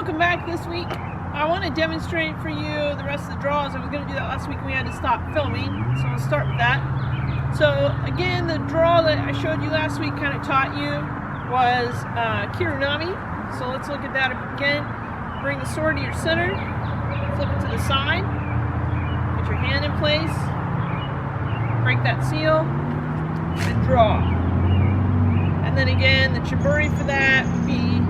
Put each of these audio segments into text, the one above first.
welcome back this week. I want to demonstrate for you the rest of the draws. I was going to do that last week and we had to stop filming, so I'll start with that. So again, the draw that I showed you last week kind of taught you was Kirunami. So let's look at that again. Bring the sword to your center, flip it to the side, put your hand in place, break that seal, and draw. And then again, the Chiburi for that would be,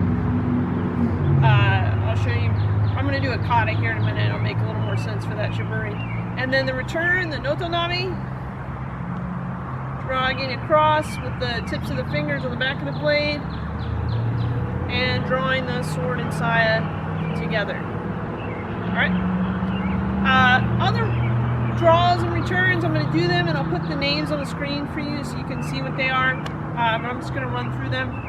I'll show you, I'm going to do a Kata here in a minute, it'll make a little more sense for that Chiburi. And then the return, the Notonami, dragging across with the tips of the fingers on the back of the blade, and drawing the sword and saya together. Alright? Other draws and returns, I'm going to do them and I'll put the names on the screen for you so you can see what they are. But I'm just going to run through them.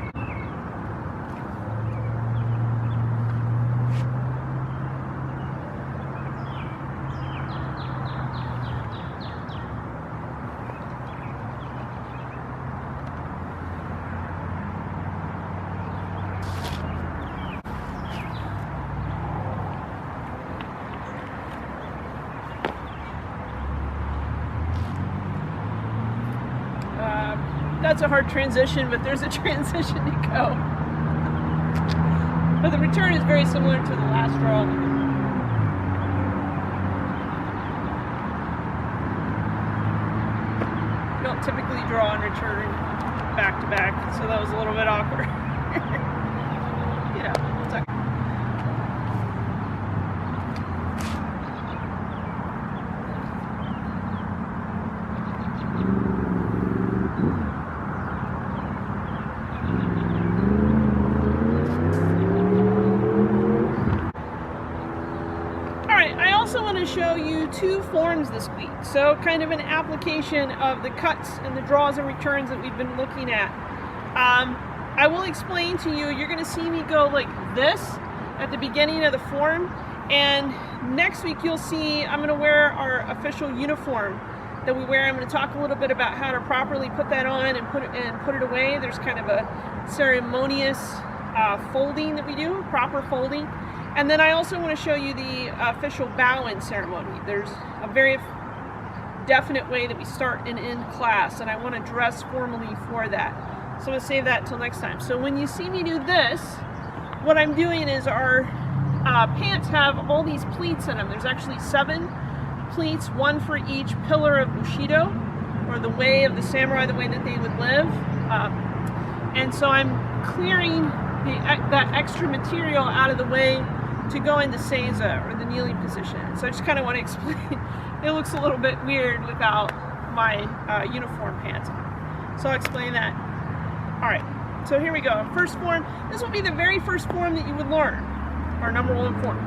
That's a hard transition, but there's a transition to go. But the return is very similar to the last draw. You don't typically draw and return back to back, so that was a little bit awkward. You know, it's okay. I also want to show you two forms this week, so kind of an application of the cuts and the draws and returns that we've been looking at. I will explain to you, you're going to see me go like this at the beginning of the form, and next week you'll see I'm going to wear our official uniform that we wear. I'm going to talk a little bit about how to properly put that on and put it away. There's kind of a ceremonious folding that we do, proper folding. And then I also want to show you the official bow-in ceremony. There's a very definite way that we start and end class, and I want to dress formally for that. So I'm going to save that until next time. So when you see me do this, what I'm doing is our pants have all these pleats in them. There's actually 7 pleats, 1 for each pillar of Bushido, or the way of the samurai, the way that they would live. And so I'm clearing that extra material out of the way to go into Seiza, or the kneeling position. So I just kind of want to explain. It looks a little bit weird without my uniform pants on. So I'll explain that. Alright, so here we go. First form. This will be the very first form that you would learn. Our number 1 form.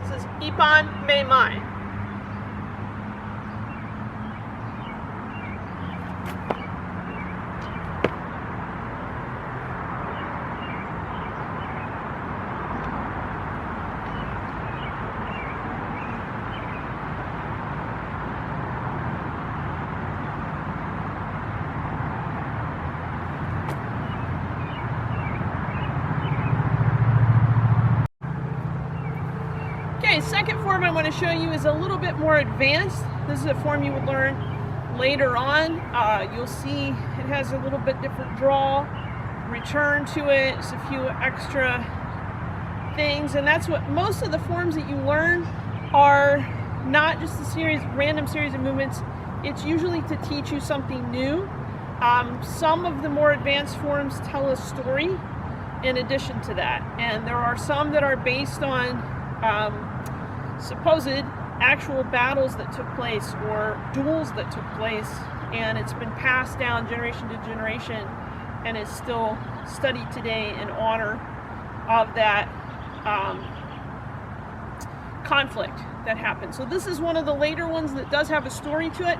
This is Ippon Me Mae. Okay, second form I want to show you is a little bit more advanced. This is a form you would learn later on. You'll see it has a little bit different draw, return to it, it's a few extra things, and that's what most of the forms that you learn are. Not just a random series of movements. It's usually to teach you something new. Some of the more advanced forms tell a story in addition to that, and there are some that are based on supposed actual battles that took place or duels that took place, and it's been passed down generation to generation and is still studied today in honor of that conflict that happened. So this is one of the later ones that does have a story to it.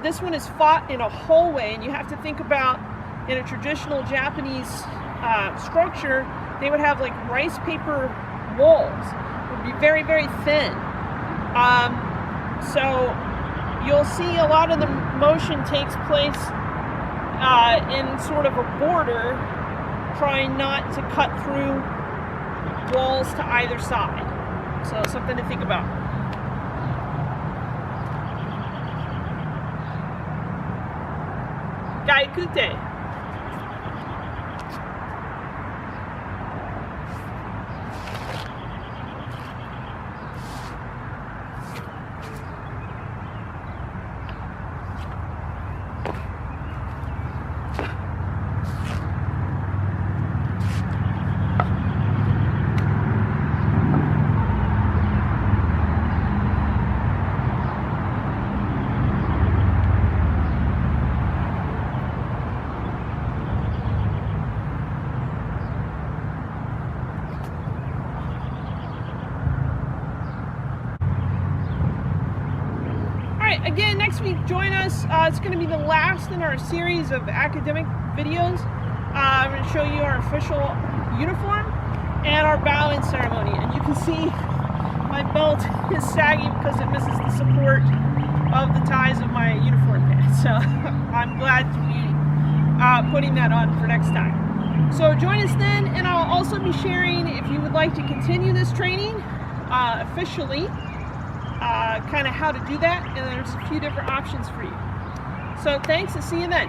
This one is fought in a hallway, and you have to think about, in a traditional Japanese structure, they would have like rice paper walls. It would be very, very thin. So you'll see a lot of the motion takes place in sort of a border, trying not to cut through walls to either side. So something to think about. Gyakute. Again, next week, join us. It's going to be the last in our series of academic videos. I'm going to show you our official uniform and our bowing ceremony. And you can see my belt is saggy because it misses the support of the ties of my uniform pants. So I'm glad to be putting that on for next time. So join us then, and I'll also be sharing, if you would like to continue this training officially, kind of how to do that, and there's a few different options for you. So thanks, and see you then.